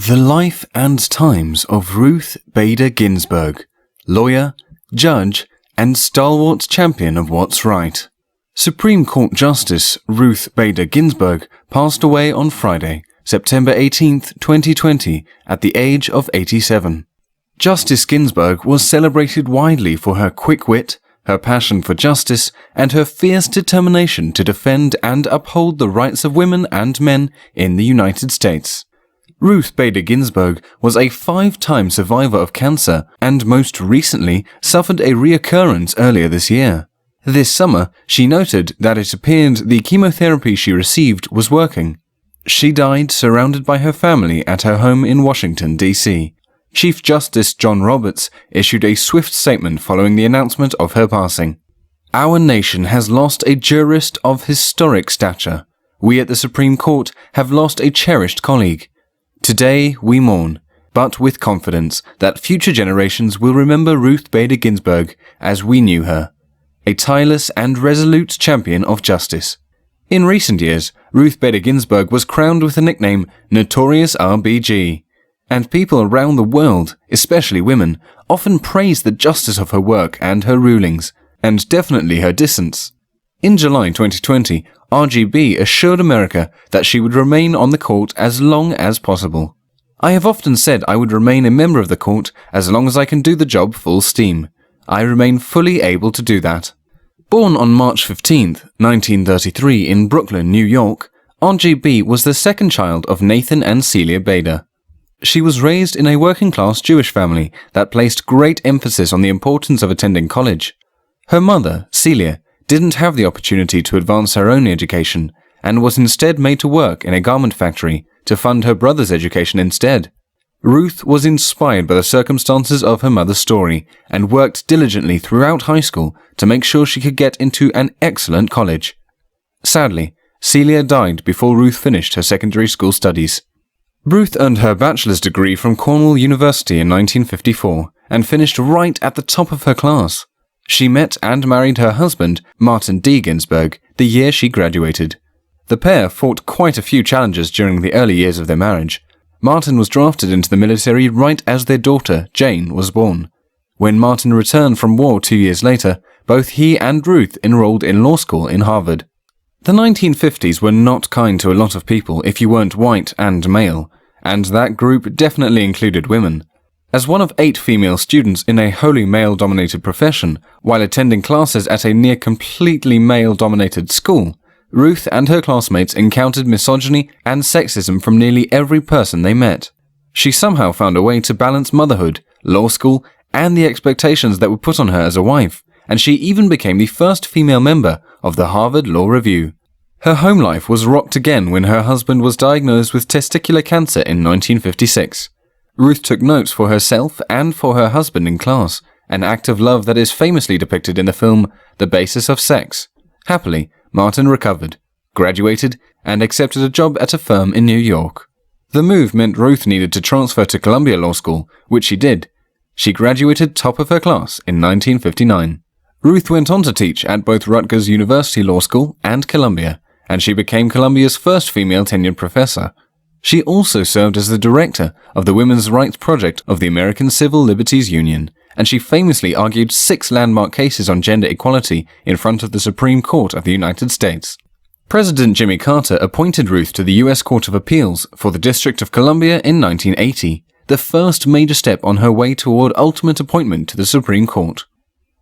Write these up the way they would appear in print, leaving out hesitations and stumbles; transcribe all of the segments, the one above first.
The Life and Times of Ruth Bader Ginsburg, lawyer, judge, and stalwart champion of what's right. Supreme Court Justice Ruth Bader Ginsburg passed away on Friday, September 18, 2020, at the age of 87. Justice Ginsburg was celebrated widely for her quick wit, her passion for justice, and her fierce determination to defend and uphold the rights of women and men in the United States. Ruth Bader Ginsburg was a 5-time survivor of cancer and most recently suffered a reoccurrence earlier this year. This summer, she noted that it appeared the chemotherapy she received was working. She died surrounded by her family at her home in Washington, D.C. Chief Justice John Roberts issued a swift statement following the announcement of her passing. "Our nation has lost a jurist of historic stature. We at the Supreme Court have lost a cherished colleague. Today we mourn, but with confidence that future generations will remember Ruth Bader Ginsburg as we knew her, a tireless and resolute champion of justice." In recent years, Ruth Bader Ginsburg was crowned with the nickname Notorious RBG, and people around the world, especially women, often praise the justice of her work and her rulings, and definitely her dissents. In July 2020, RGB assured America that she would remain on the court as long as possible. "I have often said I would remain a member of the court as long as I can do the job full steam. I remain fully able to do that." Born on March 15, 1933 in Brooklyn, New York, RGB was the second child of Nathan and Celia Bader. She was raised in a working-class Jewish family that placed great emphasis on the importance of attending college. Her mother, Celia, didn't have the opportunity to advance her own education and was instead made to work in a garment factory to fund her brother's education instead. Ruth was inspired by the circumstances of her mother's story and worked diligently throughout high school to make sure she could get into an excellent college. Sadly, Celia died before Ruth finished her secondary school studies. Ruth earned her bachelor's degree from Cornell University in 1954 and finished right at the top of her class. She met and married her husband, Martin D. Ginsburg, the year she graduated. The pair fought quite a few challenges during the early years of their marriage. Martin was drafted into the military right as their daughter, Jane, was born. When Martin returned from war 2 years later, both he and Ruth enrolled in law school in Harvard. The 1950s were not kind to a lot of people if you weren't white and male, and that group definitely included women. As one of 8 female students in a wholly male-dominated profession, while attending classes at a near-completely male-dominated school, Ruth and her classmates encountered misogyny and sexism from nearly every person they met. She somehow found a way to balance motherhood, law school, and the expectations that were put on her as a wife, and she even became the first female member of the Harvard Law Review. Her home life was rocked again when her husband was diagnosed with testicular cancer in 1956. Ruth took notes for herself and for her husband in class, an act of love that is famously depicted in the film The Basis of Sex. Happily, Martin recovered, graduated, and accepted a job at a firm in New York. The move meant Ruth needed to transfer to Columbia Law School, which she did. She graduated top of her class in 1959. Ruth went on to teach at both Rutgers University Law School and Columbia, and she became Columbia's first female tenured professor. She also served as the director of the Women's Rights Project of the American Civil Liberties Union, and she famously argued 6 landmark cases on gender equality in front of the Supreme Court of the United States. President Jimmy Carter appointed Ruth to the U.S. Court of Appeals for the District of Columbia in 1980, the first major step on her way toward ultimate appointment to the Supreme Court.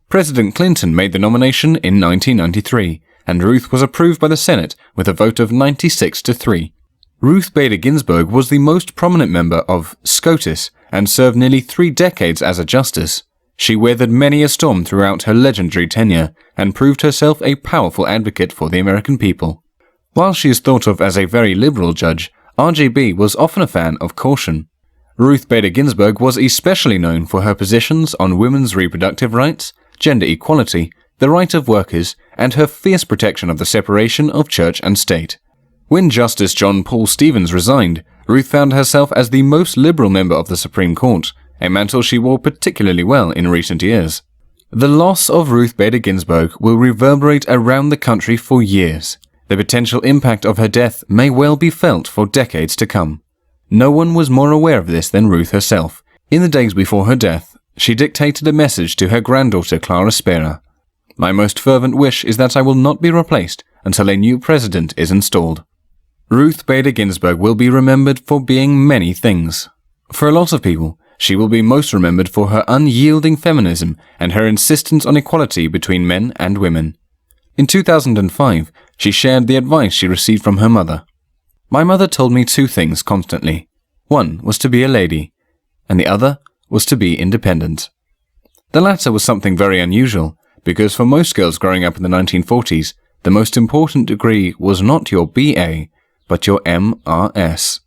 President Clinton made the nomination in 1993, and Ruth was approved by the Senate with a vote of 96-3. Ruth Bader Ginsburg was the most prominent member of SCOTUS and served nearly 3 decades as a justice. She weathered many a storm throughout her legendary tenure and proved herself a powerful advocate for the American people. While she is thought of as a very liberal judge, RGB was often a fan of caution. Ruth Bader Ginsburg was especially known for her positions on women's reproductive rights, gender equality, the right of workers, and her fierce protection of the separation of church and state. When Justice John Paul Stevens resigned, Ruth found herself as the most liberal member of the Supreme Court, a mantle she wore particularly well in recent years. The loss of Ruth Bader Ginsburg will reverberate around the country for years. The potential impact of her death may well be felt for decades to come. No one was more aware of this than Ruth herself. In the days before her death, she dictated a message to her granddaughter Clara Spera. "My most fervent wish is that I will not be replaced until a new president is installed." Ruth Bader Ginsburg will be remembered for being many things. For a lot of people, she will be most remembered for her unyielding feminism and her insistence on equality between men and women. In 2005, she shared the advice she received from her mother. "My mother told me two things constantly. One was to be a lady, and the other was to be independent." The latter was something very unusual, because for most girls growing up in the 1940s, the most important degree was not your BA, but your MRS.